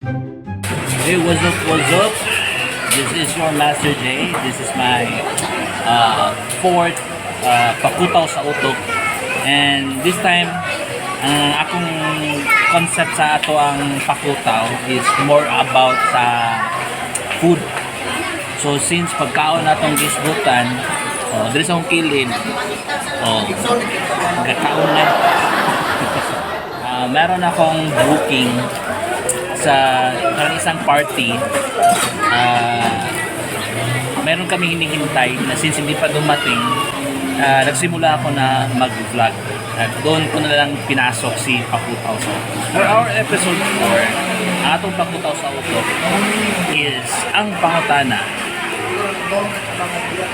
Hey, what's up, what's up? This is your Master J. This is my fourth Pakutaw sa Utok. And this time, ang akong concept sa ato ang Pakutaw is more about sa food. So since pagkaon natong gisgutan, diri sa akong kilid, kakaon na. Meron akong booking sa isang party. Meron kami hinihintay na since hindi pa dumating, nagsimula ako na mag-vlog at doon ko na lang pinasok si Pakutaw sa Utok. For our episode 4, ang atong Pakutaw sa Utok is ang pangutana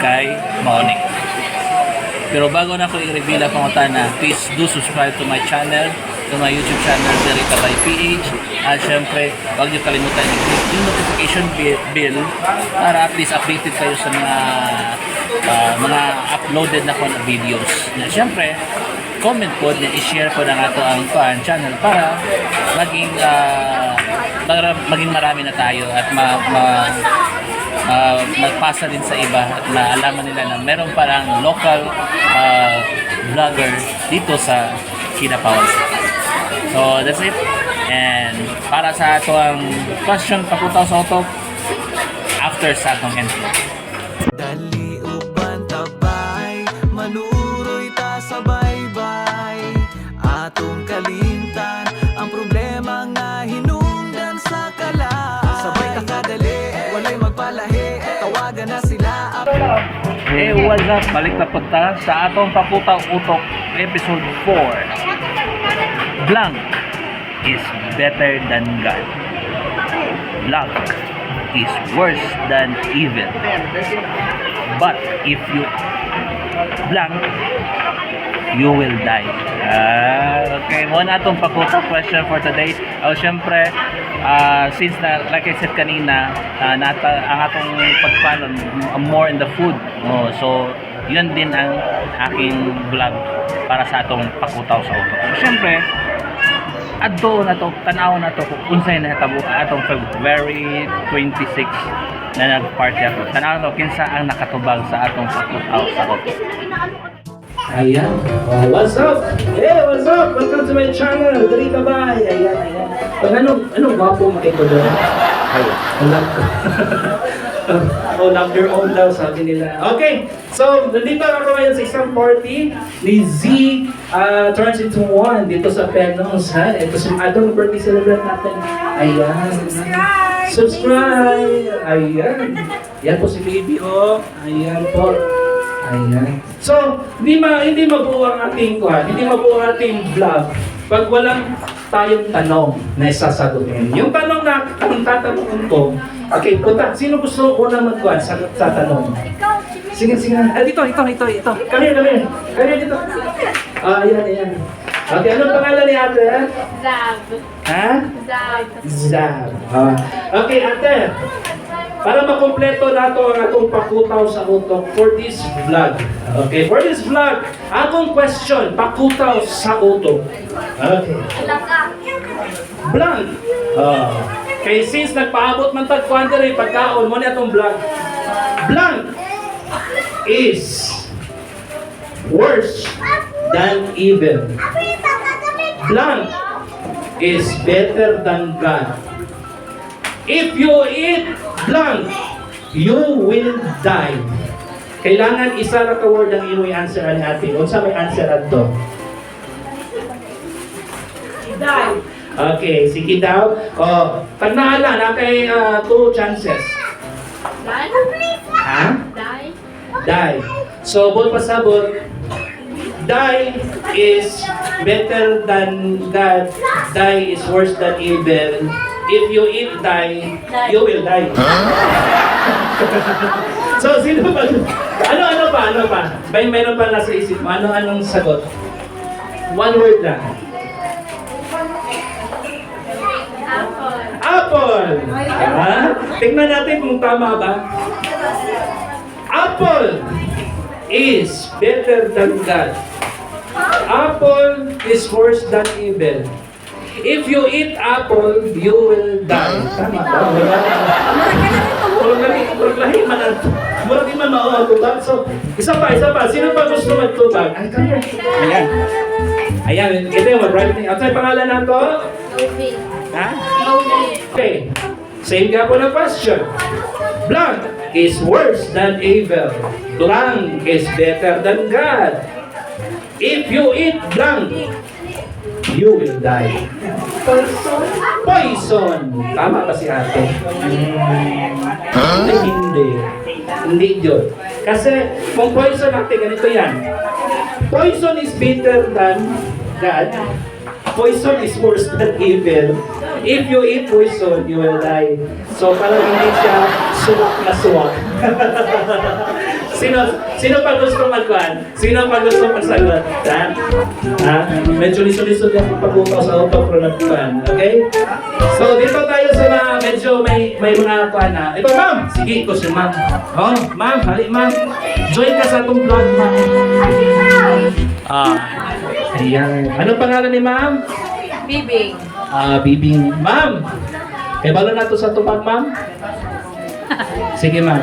kay Monic. Pero bago na ako i-reveal ang pangutana, please do subscribe to my channel, to my YouTube channel, Dri Ta Bai PH. At syempre, huwag niyo kalimutan i-click yung notification bell para at least updated kayo sa mga uploaded na ko na videos. Na syempre, comment po na i-share po ng ato ang channel para maging marami na tayo at magpasa din sa iba at maalaman nila na meron parang local vlogger dito sa Kidapawan. So that's it. And para sa ato ang question Pakutaw sa Utok after sa atong intro. Dali Uban tabay, manuroy ta sa baybay. Atong kalimtan ang problema nga hinungdan sa kala. Sabay ta kadali, walay magpalahi, tawagan na sila. Hey, what's up? Balik na punta sa atong Pakutaw Utok episode 4. Blank is better than God. Luck is worse than evil. But if you blank, you will die. Okay, muna itong Pakutaw question for today. Syempre, since like I said kanina, ang atong pagpalon more in the food. So, yun din ang aking vlog para sa atong Pakutaw sa Utok. So, syempre, adto na to, tanaw na to kung unsay nahitabo atong February 26 na nag-party ako. Tanaw na to kinsa ang nakatubag sa atong Pakutaw sa Utok. Ayan. What's up? Hey, what's up? Welcome to my channel, Dri Ta Bai. Ayan. Anong gwapo makiko doon? Ay, love ko. Love your own daw, sabi nila. Okay, so nandito ako ngayon sa isang party ni Z turns into one dito sa Penos. Ito si Adong birthday celebrate natin. Ayan. Subscribe. Ayan. Yan po si baby, oh. Ayan po. Ayan. So, hindi mabuo ang ating hindi mabuo ang ating vlog pag walang tayong tanong na isasagutin. Yung tanong na ang tatanungin ko, okay, punta, sino gusto unang magkuhan sa tanong? Sige. Dito. Kami. Dito. Ayan. Okay, anong pangalan ni ate? Zab. Ha? Zab. Okay, ate. Para makompleto nato ang atong Pakutaw sa Utok for this vlog. Okay, for this vlog, akong question, Pakutaw sa Utok. Okay. Blank. Okay, since nagpaabot man tagkuhan diri pagkaon mo ni atong vlog. Blank is worse than evil. Blank is better than God. If you eat blank, you will die. Kailangan isa ra ka word ang imong answer ani ate. Unsa may answer adto? Die. Okay, sige daw. Pagnaala na kay two chances. Ha? Die. So, bot pasabot. Die is better than God. Die is worse than evil. If you eat die, you will die. So, sino ba? Ano pa? Meron pa nasa isip mo? Anong sagot? One word lang. Apple! Tingnan natin kung tama ba. Apple is better than God. Apple is worse than evil. If you eat apple, you will die. Tama ba? Murag lahi man. Murag di man mautubag. So, isa pa. Sino pa gusto magtubag? Ay, come here. Ayan. Ayan, ito yung mag-writing. At sa'yo pangalan na to? Movie. Ha? Movie. Okay. Same nga po ng question. Blank is worse than evil. Blank is better than God. If you eat blank, you will die. Poison. Tama ba si ate? Hindi yun. Kasi kung poison ate, ganito yan. Poison is better than God. Poison is worse than evil. If you eat poison, you will die. So parang hindi siya suwak na suwak. Sino pa gusto magkuhan? Sino pa gusto magsagot? Ha? Medyo liso-liso din ang pagbukaw sa utok pero nagkuhan. Okay? So dito tayo sa mga medyo may mga kuhan na. Ito ma'am! Sige, ito si ma'am. Oh, ma'am, hali ma'am. Join ka sa itong vlog ma'am. Ayan. Anong pangalan ni ma'am? Bibing. Bibing. Ma'am! Eh, balo na to sa tupag ma'am? Sige ma'am.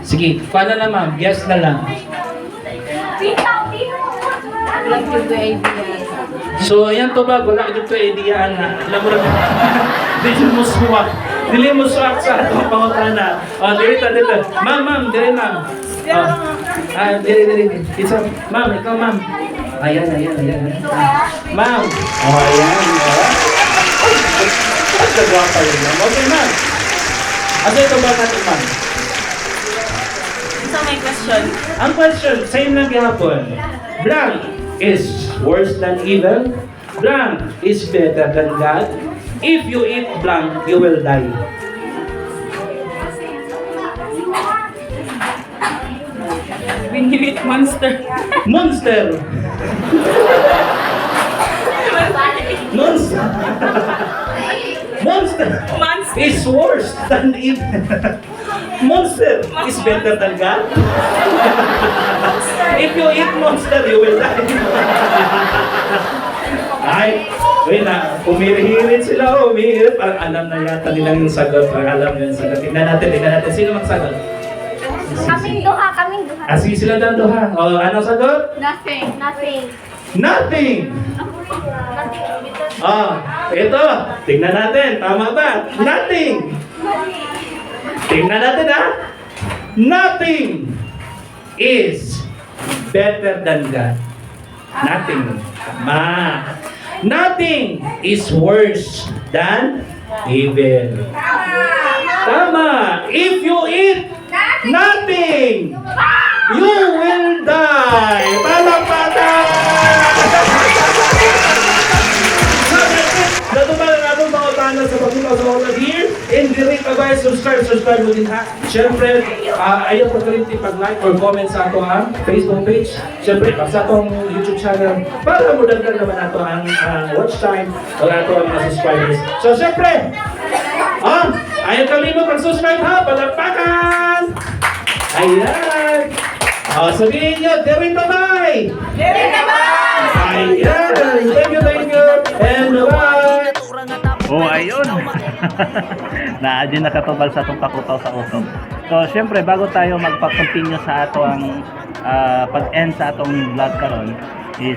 Sige, paano na ma'am? Yes na lang. Walang yung idea. So, ayan to ba? Wala dito idea na. Alam mo rin. Dili mo suwak. Dili mo suwak sa atong pangutana. Diri ta, dito. Ma'am, diri ma'am. Diri. Ma'am, ikaw ma'am. Ayan. Ma'am. Ayan. At nagwapa yun ma'am. Okay ma'am. Ano ito ba natin ma'am? So may question. Ang question, same lang gihapon. Blank is worse than evil. Blank is better than God. If you eat blank, you will die. When you eat monster. Monster! Monster is worse than evil. Monster is better than God. If you eat monster, you will die. Ay, wait na, umirihirit sila, umihirit. Parang alam na yata nilang yung sagot. Parang alam na yung sagot. Tignan natin. Sino magsagot? Kaming duha. Sige sila daw doha. O, ano sagot? Nothing. Nothing! Ito. Tingnan natin. Tama ba? Nothing! Tingnan natin ha. Nothing is better than God. Nothing. Tama. Nothing is worse than evil. Tama. If you eat nothing, you will die. Palakpakan! Natumal ang atong mga utana sa Pakutaw sa mga here. And Dri Ta Bai, subscribe mo din ha. Siyempre, ayaw po kalimti pag-like or comment sa ato ang Facebook page. Siyempre, sa atong YouTube channel para mo dagdag naman ato ang watch time o ato ang mga subscribers. So, siyempre, ayaw kalimot pag-subscribe ha. Palakpakan! Ayan! Sabihin nyo, Dri Ta Bai! Diri Ta Bai! Ayan! Thank you! And bye! Ayun. Naadyo nakatubal sa itong Pakutaw sa Utok. So, syempre, bago tayo magpa-continue sa atong pag-end sa atong vlog karon is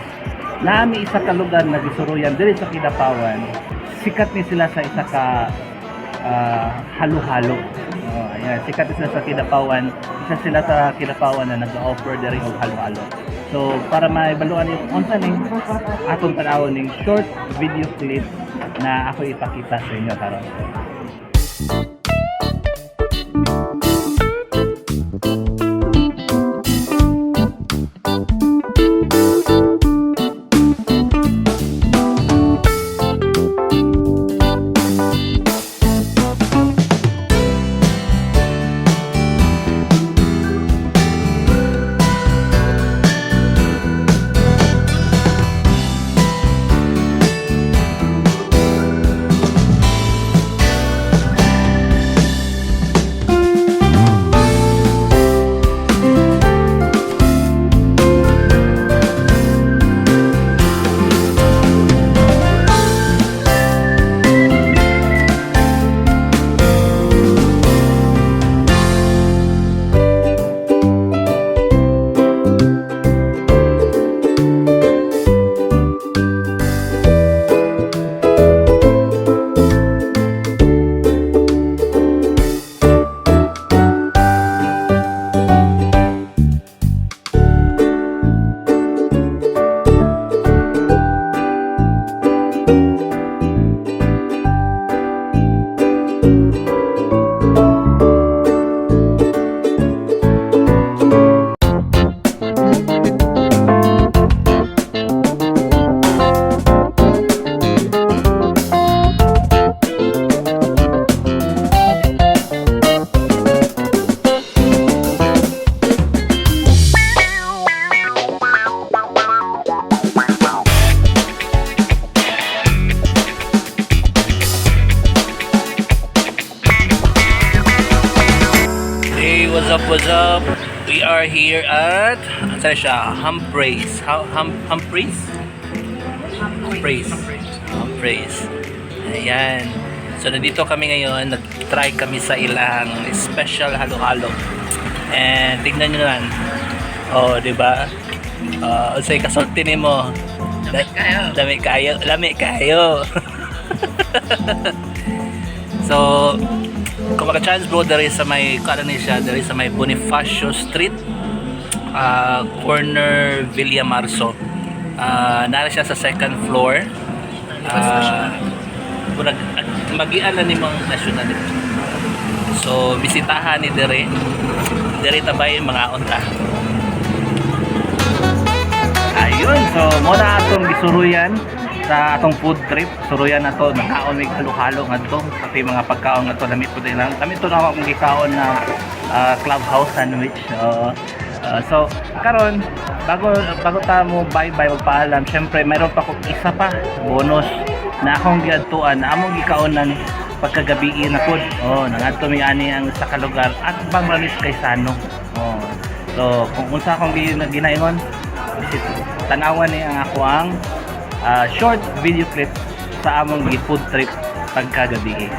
naami isa ka lugar na gisuruyan diri sa Kidapawan. Sikat ni sila sa isa ka halo-halo. Ayan, sikat ni sila sa Kidapawan. Isa sila sa Kidapawan na nag-offer diri og halo-halo. So, para maibaluan yung unsa ning atong tanawon ning short video clip na ako ipakita sa inyo karon. what's up? We are here at saan siya? Humprey's. Humprey's? Humprey's. Ayan. So nandito kami ngayon, nag-try kami sa ilang special halo-halo. And tignan nyo naman. Oh, di ba? Unsay kasulti nimo? Lami kayo. So, kung maka-chance bro, there is sa may Bonifacio Street, corner VILLAMARZO. Nara siya sa second floor. Kung mag-ian na nimong nasyonal. So, bisitahan ni Dri Ta Bai mga unta. Ayun, so muna atong gisuruyan sa atong food trip. Suruyan na to, nakaon may halo-halo nga to, pati mga pagkaon nga to, lamit po din lang. Lamit to na akong gikaon na clubhouse sandwich. So, karon bago ta mo bye-bye magpaalam, syempre mayroon pa ko isa pa bonus na akong giadtuan, na among gikaonan pagkagabi na pod. Nangadto mi ani ang sa kalugar at Bangladesh Gaisano. So, kung unsa akong ginaingon, tanawan ni ang ako ang short video clip sa among food trip pagkagabi.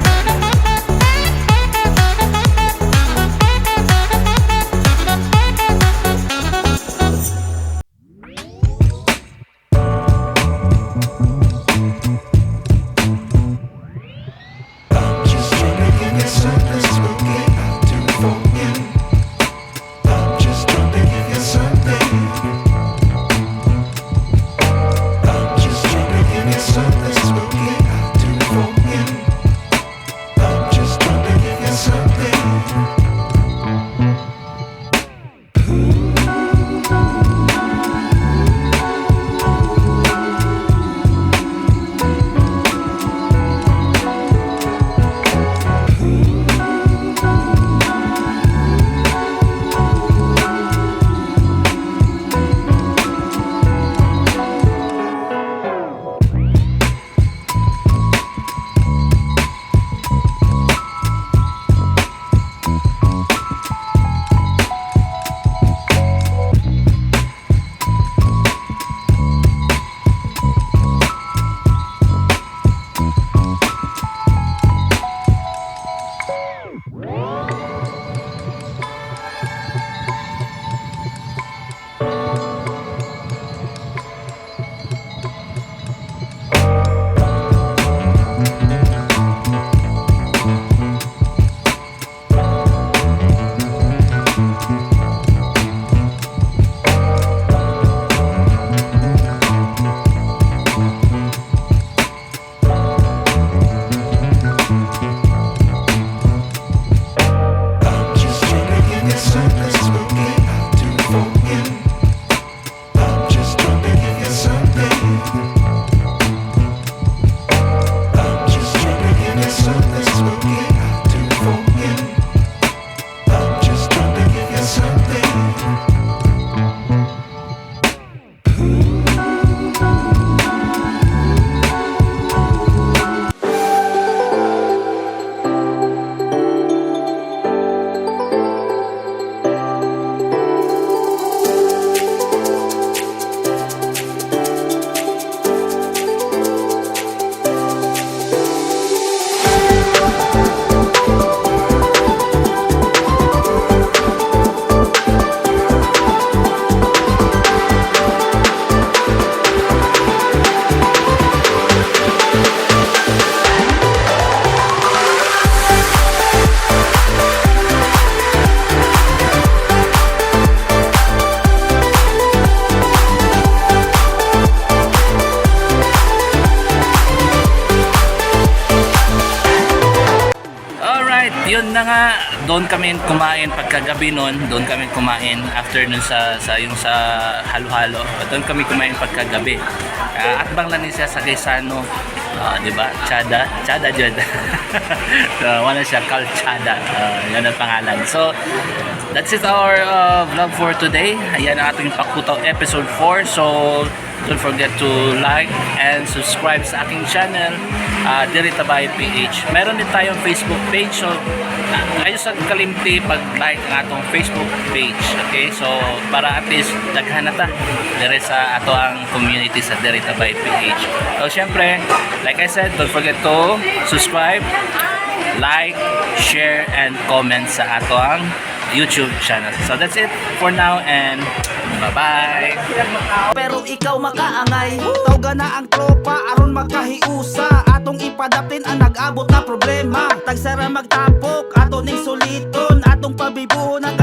Yun na nga, doon kami kumain pagkagabi noon, doon kami kumain after nun sa halo-halo. Doon kami kumain pagkagabi. At bang lang siya sa Gaisano, di ba? Chada jud. So, wala siya Kaltsada. Yan ang pangalan. So, that's it our vlog for today. Ayan ang ating Pakutaw episode 4. So, don't forget to like and subscribe sa aking channel, Dri Ta Bai PH. Meron din tayong Facebook page, so kayo sa kalimti pag-like ang atong Facebook page. Okay, so para at least daghan na ta dire sa ato ang community sa Dri Ta Bai PH. So syempre, like I said, don't forget to subscribe, like, share, and comment sa ato ang YouTube channel. So that's it for now, and bye-bye! Pero ikaw makaangay, tawga na ang tropa aron makahiusa. Atong ipadaptin ang nag-abot na problema. Tagsara magtapok, ato ning suliton, atong pabibuhon ang